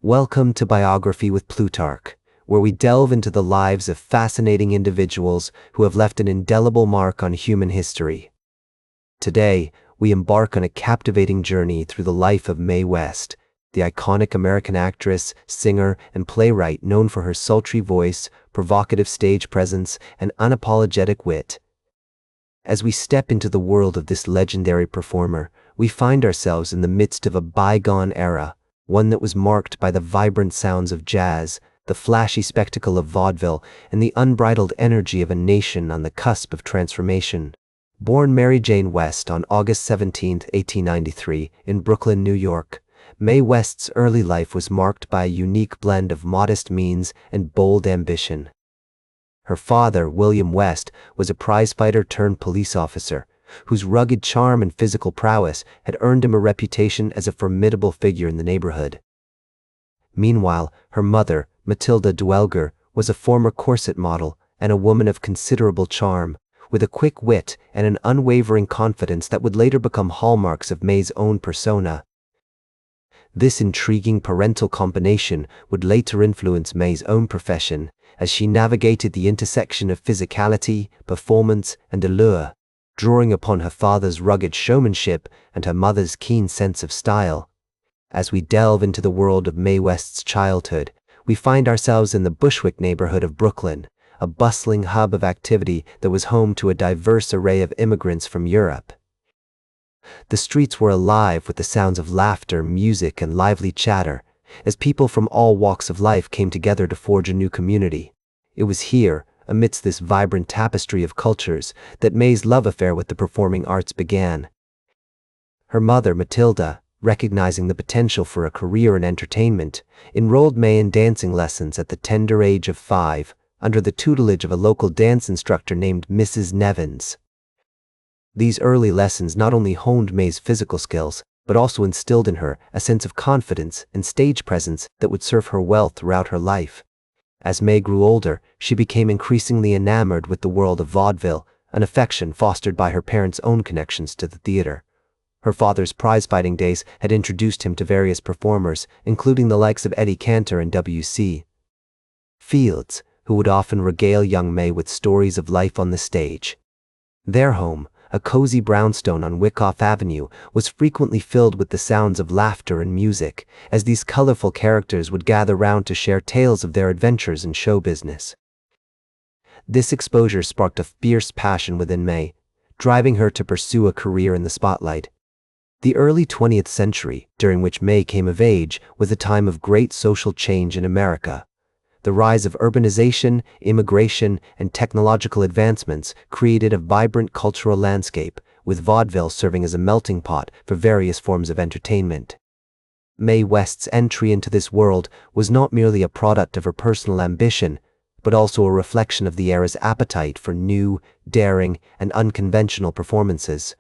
Welcome to Biography with Plutarch, where we delve into the lives of fascinating individuals who have left an indelible mark on human history. Today, we embark on a captivating journey through the life of Mae West, the iconic American actress, singer, and playwright known for her sultry voice, provocative stage presence, and unapologetic wit. As we step into the world of this legendary performer, we find ourselves in the midst of a bygone era, one that was marked by the vibrant sounds of jazz, the flashy spectacle of vaudeville, and the unbridled energy of a nation on the cusp of transformation. Born Mary Jane West on August 17, 1893, in Brooklyn, New York, Mae West's early life was marked by a unique blend of modest means and bold ambition. Her father, William West, was a prizefighter turned police officer, whose rugged charm and physical prowess had earned him a reputation as a formidable figure in the neighborhood. Meanwhile, her mother, Matilda Dwelger, was a former corset model and a woman of considerable charm, with a quick wit and an unwavering confidence that would later become hallmarks of Mae's own persona. This intriguing parental combination would later influence Mae's own profession as she navigated the intersection of physicality, performance, and allure, drawing upon her father's rugged showmanship and her mother's keen sense of style. As we delve into the world of Mae West's childhood, we find ourselves in the Bushwick neighborhood of Brooklyn, a bustling hub of activity that was home to a diverse array of immigrants from Europe. The streets were alive with the sounds of laughter, music, and lively chatter, as people from all walks of life came together to forge a new community. It was here, amidst this vibrant tapestry of cultures, that Mae's love affair with the performing arts began. Her mother, Matilda, recognizing the potential for a career in entertainment, enrolled Mae in dancing lessons at the tender age of 5, under the tutelage of a local dance instructor named Mrs. Nevins. These early lessons not only honed Mae's physical skills, but also instilled in her a sense of confidence and stage presence that would serve her well throughout her life. As Mae grew older, she became increasingly enamored with the world of vaudeville, an affection fostered by her parents' own connections to the theater. Her father's prize-fighting days had introduced him to various performers, including the likes of Eddie Cantor and W.C. Fields, who would often regale young Mae with stories of life on the stage. Their home, a cozy brownstone on Wyckoff Avenue, was frequently filled with the sounds of laughter and music, as these colorful characters would gather round to share tales of their adventures in show business. This exposure sparked a fierce passion within Mae, driving her to pursue a career in the spotlight. The early 20th century, during which Mae came of age, was a time of great social change in America. The rise of urbanization, immigration, and technological advancements created a vibrant cultural landscape, with vaudeville serving as a melting pot for various forms of entertainment. Mae West's entry into this world was not merely a product of her personal ambition, but also a reflection of the era's appetite for new, daring, and unconventional performances.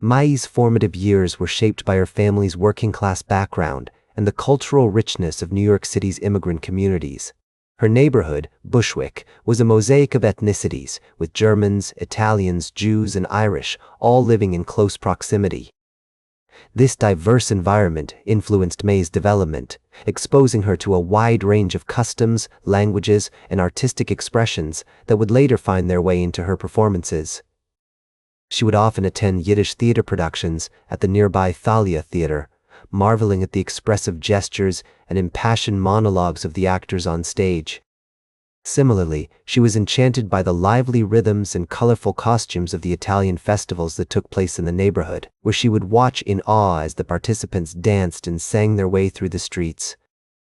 Mae's formative years were shaped by her family's working-class background and the cultural richness of New York City's immigrant communities. Her neighborhood, Bushwick, was a mosaic of ethnicities, with Germans, Italians, Jews, and Irish all living in close proximity. This diverse environment influenced Mae's development, exposing her to a wide range of customs, languages, and artistic expressions that would later find their way into her performances. She would often attend Yiddish theater productions at the nearby Thalia Theater, marveling at the expressive gestures and impassioned monologues of the actors on stage. Similarly, she was enchanted by the lively rhythms and colorful costumes of the Italian festivals that took place in the neighborhood, where she would watch in awe as the participants danced and sang their way through the streets.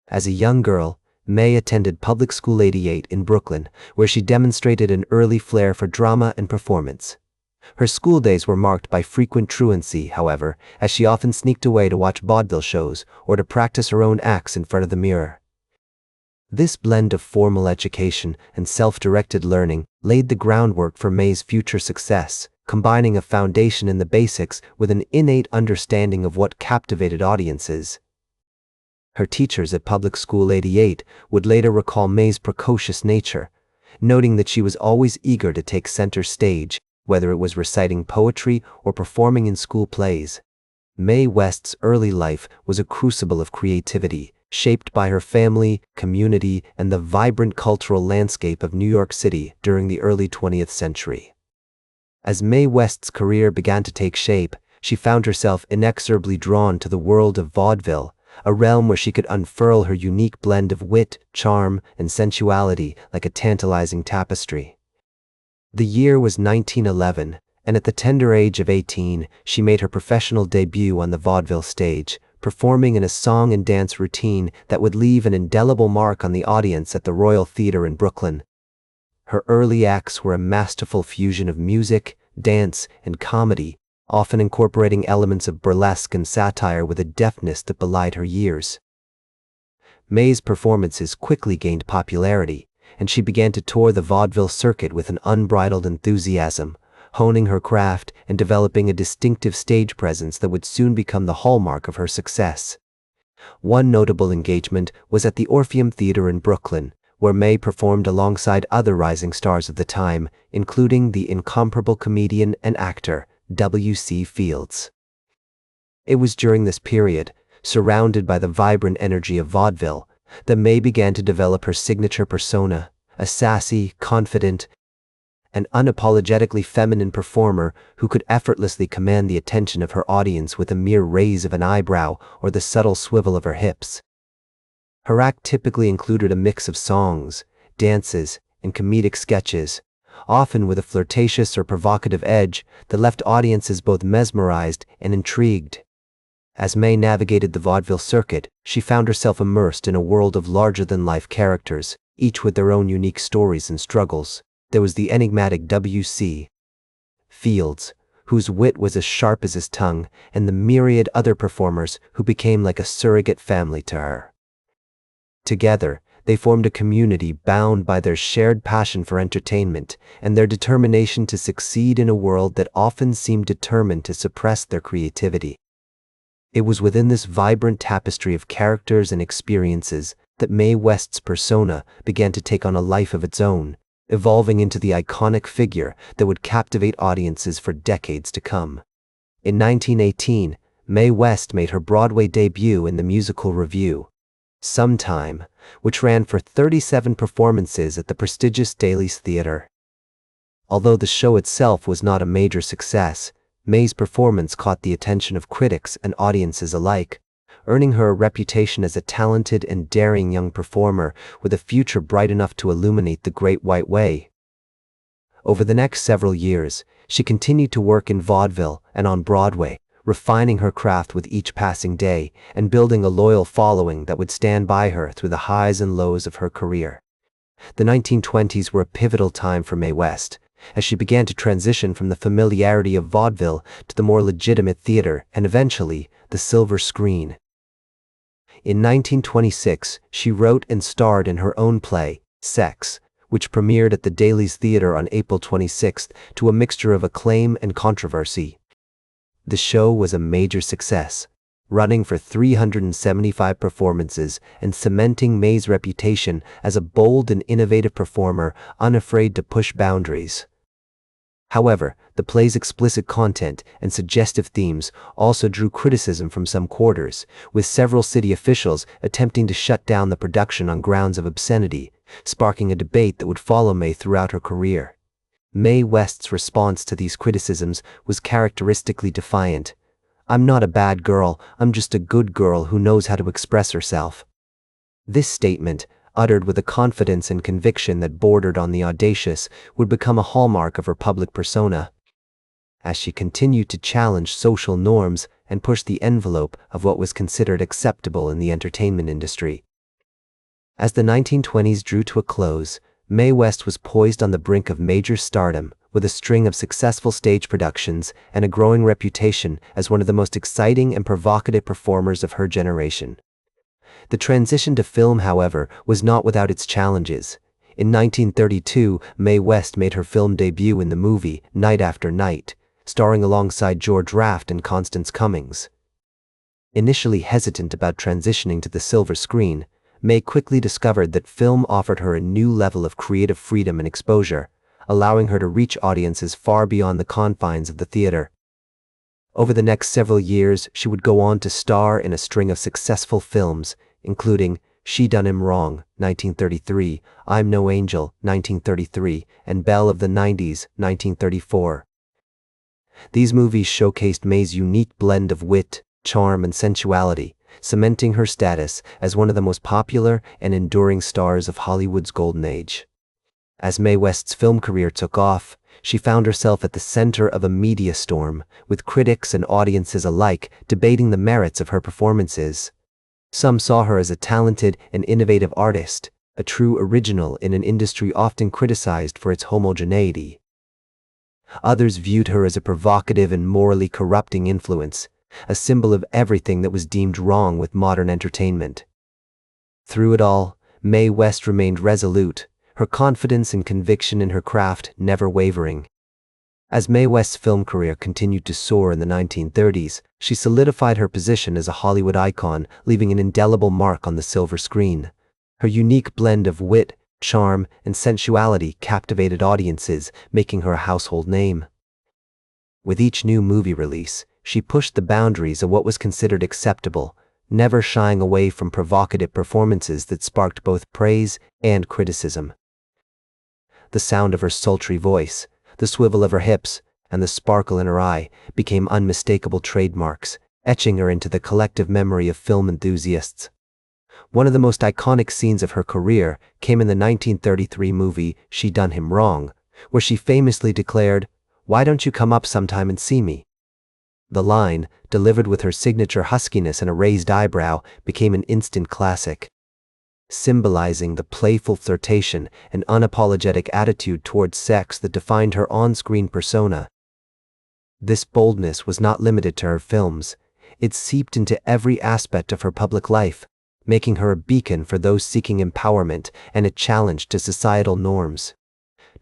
As a young girl, Mae attended Public School 88 in Brooklyn, where she demonstrated an early flair for drama and performance. Her school days were marked by frequent truancy, however, as she often sneaked away to watch vaudeville shows or to practice her own acts in front of the mirror. This blend of formal education and self-directed learning laid the groundwork for Mae's future success, combining a foundation in the basics with an innate understanding of what captivated audiences. Her teachers at Public School 88 would later recall Mae's precocious nature, noting that she was always eager to take center stage, whether it was reciting poetry or performing in school plays. Mae West's early life was a crucible of creativity, shaped by her family, community, and the vibrant cultural landscape of New York City during the early 20th century. As Mae West's career began to take shape, she found herself inexorably drawn to the world of vaudeville, a realm where she could unfurl her unique blend of wit, charm, and sensuality like a tantalizing tapestry. The year was 1911, and at the tender age of 18, she made her professional debut on the vaudeville stage, performing in a song and dance routine that would leave an indelible mark on the audience at the Royal Theatre in Brooklyn. Her early acts were a masterful fusion of music, dance, and comedy, often incorporating elements of burlesque and satire with a deftness that belied her years. Mae's performances quickly gained popularity, and she began to tour the vaudeville circuit with an unbridled enthusiasm, honing her craft and developing a distinctive stage presence that would soon become the hallmark of her success. One notable engagement was at the Orpheum Theatre in Brooklyn, where Mae performed alongside other rising stars of the time, including the incomparable comedian and actor W.C. Fields. It was during this period, surrounded by the vibrant energy of vaudeville, that Mae began to develop her signature persona, a sassy, confident, and unapologetically feminine performer who could effortlessly command the attention of her audience with a mere raise of an eyebrow or the subtle swivel of her hips. Her act typically included a mix of songs, dances, and comedic sketches, often with a flirtatious or provocative edge that left audiences both mesmerized and intrigued. As Mae navigated the vaudeville circuit, she found herself immersed in a world of larger-than-life characters, each with their own unique stories and struggles. There was the enigmatic W.C. Fields, whose wit was as sharp as his tongue, and the myriad other performers who became like a surrogate family to her. Together, they formed a community bound by their shared passion for entertainment and their determination to succeed in a world that often seemed determined to suppress their creativity. It was within this vibrant tapestry of characters and experiences that Mae West's persona began to take on a life of its own, evolving into the iconic figure that would captivate audiences for decades to come. In 1918, Mae West made her Broadway debut in the musical revue, Sometime, which ran for 37 performances at the prestigious Daly's Theatre. Although the show itself was not a major success, Mae's performance caught the attention of critics and audiences alike, earning her a reputation as a talented and daring young performer with a future bright enough to illuminate the Great White Way. Over the next several years, she continued to work in vaudeville and on Broadway, refining her craft with each passing day and building a loyal following that would stand by her through the highs and lows of her career. The 1920s were a pivotal time for Mae West, as she began to transition from the familiarity of vaudeville to the more legitimate theater and eventually the silver screen. In 1926, she wrote and starred in her own play, Sex, which premiered at the Daly's Theatre on April 26 to a mixture of acclaim and controversy. The show was a major success, running for 375 performances and cementing Mae's reputation as a bold and innovative performer unafraid to push boundaries. However, the play's explicit content and suggestive themes also drew criticism from some quarters, with several city officials attempting to shut down the production on grounds of obscenity, sparking a debate that would follow Mae throughout her career. Mae West's response to these criticisms was characteristically defiant. "I'm not a bad girl, I'm just a good girl who knows how to express herself." This statement, uttered with a confidence and conviction that bordered on the audacious, would become a hallmark of her public persona. As she continued to challenge social norms and push the envelope of what was considered acceptable in the entertainment industry. As the 1920s drew to a close, Mae West was poised on the brink of major stardom, with a string of successful stage productions and a growing reputation as one of the most exciting and provocative performers of her generation. The transition to film, however, was not without its challenges. In 1932, Mae West made her film debut in the movie Night After Night, starring alongside George Raft and Constance Cummings. Initially hesitant about transitioning to the silver screen, Mae quickly discovered that film offered her a new level of creative freedom and exposure, allowing her to reach audiences far beyond the confines of the theater. Over the next several years, she would go on to star in a string of successful films, including She Done Him Wrong, 1933, I'm No Angel, 1933, and Belle of the 90s, 1934. These movies showcased Mae's unique blend of wit, charm, and sensuality, cementing her status as one of the most popular and enduring stars of Hollywood's golden age. As Mae West's film career took off, she found herself at the center of a media storm, with critics and audiences alike debating the merits of her performances. Some saw her as a talented and innovative artist, a true original in an industry often criticized for its homogeneity. Others viewed her as a provocative and morally corrupting influence, a symbol of everything that was deemed wrong with modern entertainment. Through it all, Mae West remained resolute, her confidence and conviction in her craft never wavering. As Mae West's film career continued to soar in the 1930s, she solidified her position as a Hollywood icon, leaving an indelible mark on the silver screen. Her unique blend of wit, charm, and sensuality captivated audiences, making her a household name. With each new movie release, she pushed the boundaries of what was considered acceptable, never shying away from provocative performances that sparked both praise and criticism. The sound of her sultry voice, the swivel of her hips, and the sparkle in her eye became unmistakable trademarks, etching her into the collective memory of film enthusiasts. One of the most iconic scenes of her career came in the 1933 movie She Done Him Wrong, where she famously declared, "Why don't you come up sometime and see me?" The line, delivered with her signature huskiness and a raised eyebrow, became an instant classic, symbolizing the playful flirtation and unapologetic attitude towards sex that defined her on-screen persona. This boldness was not limited to her films. It seeped into every aspect of her public life, making her a beacon for those seeking empowerment and a challenge to societal norms.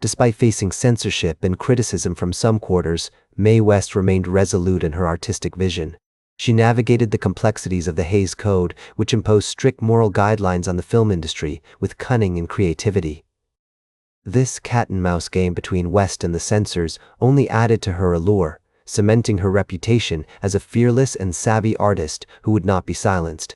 Despite facing censorship and criticism from some quarters, Mae West remained resolute in her artistic vision. She navigated the complexities of the Hays Code, which imposed strict moral guidelines on the film industry, with cunning and creativity. This cat-and-mouse game between West and the censors only added to her allure, cementing her reputation as a fearless and savvy artist who would not be silenced.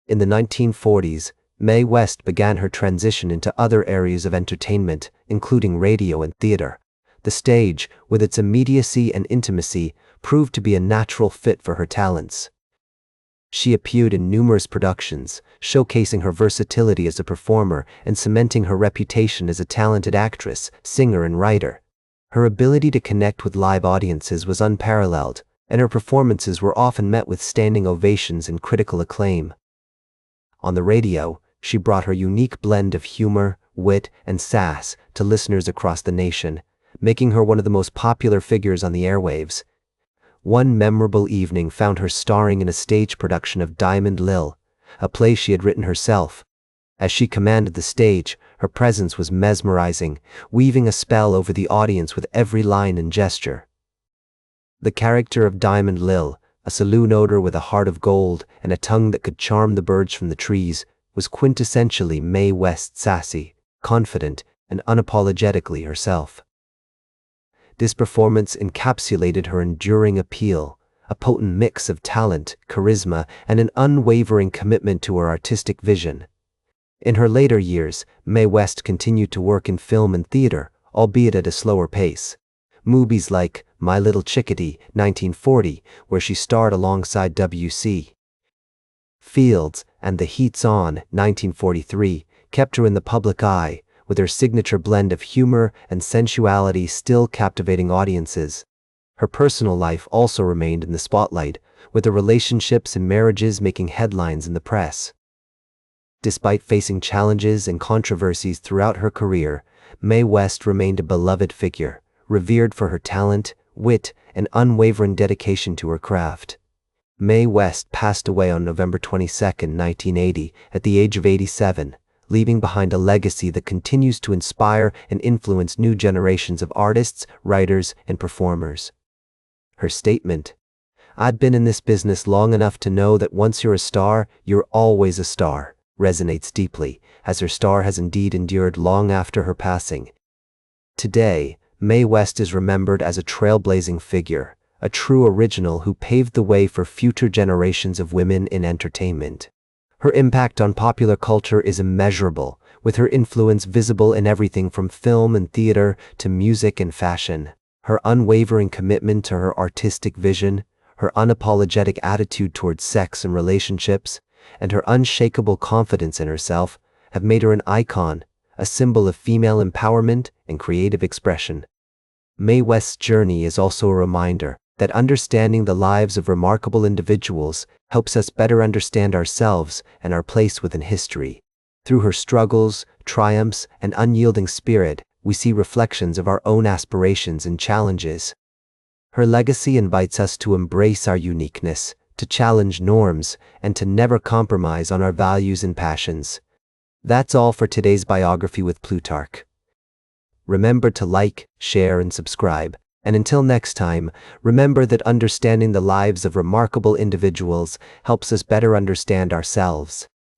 In the 1940s, Mae West began her transition into other areas of entertainment, including radio and theater. The stage, with its immediacy and intimacy, proved to be a natural fit for her talents. She appeared in numerous productions, showcasing her versatility as a performer and cementing her reputation as a talented actress, singer, and writer. Her ability to connect with live audiences was unparalleled, and her performances were often met with standing ovations and critical acclaim. On the radio, she brought her unique blend of humor, wit, and sass to listeners across the nation, making her one of the most popular figures on the airwaves. One memorable evening found her starring in a stage production of Diamond Lil, a play she had written herself. As she commanded the stage, her presence was mesmerizing, weaving a spell over the audience with every line and gesture. The character of Diamond Lil, a saloon owner with a heart of gold and a tongue that could charm the birds from the trees, was quintessentially Mae West, sassy, confident, and unapologetically herself. This performance encapsulated her enduring appeal, a potent mix of talent, charisma, and an unwavering commitment to her artistic vision. In her later years, Mae West continued to work in film and theater, albeit at a slower pace. Movies like My Little Chickadee, 1940, where she starred alongside W.C. Fields, and The Heat's On, 1943, kept her in the public eye, with her signature blend of humor and sensuality still captivating audiences. Her personal life also remained in the spotlight, with her relationships and marriages making headlines in the press. Despite facing challenges and controversies throughout her career, Mae West remained a beloved figure, revered for her talent, wit, and unwavering dedication to her craft. Mae West passed away on November 22, 1980, at the age of 87, leaving behind a legacy that continues to inspire and influence new generations of artists, writers, and performers. Her statement, "I've been in this business long enough to know that once you're a star, you're always a star," resonates deeply, as her star has indeed endured long after her passing. Today, Mae West is remembered as a trailblazing figure, a true original who paved the way for future generations of women in entertainment. Her impact on popular culture is immeasurable, with her influence visible in everything from film and theater to music and fashion. Her unwavering commitment to her artistic vision, her unapologetic attitude towards sex and relationships, and her unshakable confidence in herself have made her an icon, a symbol of female empowerment and creative expression. Mae West's journey is also a reminder that understanding the lives of remarkable individuals helps us better understand ourselves and our place within history. Through her struggles, triumphs, and unyielding spirit, we see reflections of our own aspirations and challenges. Her legacy invites us to embrace our uniqueness, to challenge norms, and to never compromise on our values and passions. That's all for today's biography with Plutarch. Remember to like, share, and subscribe. And until next time, remember that understanding the lives of remarkable individuals helps us better understand ourselves.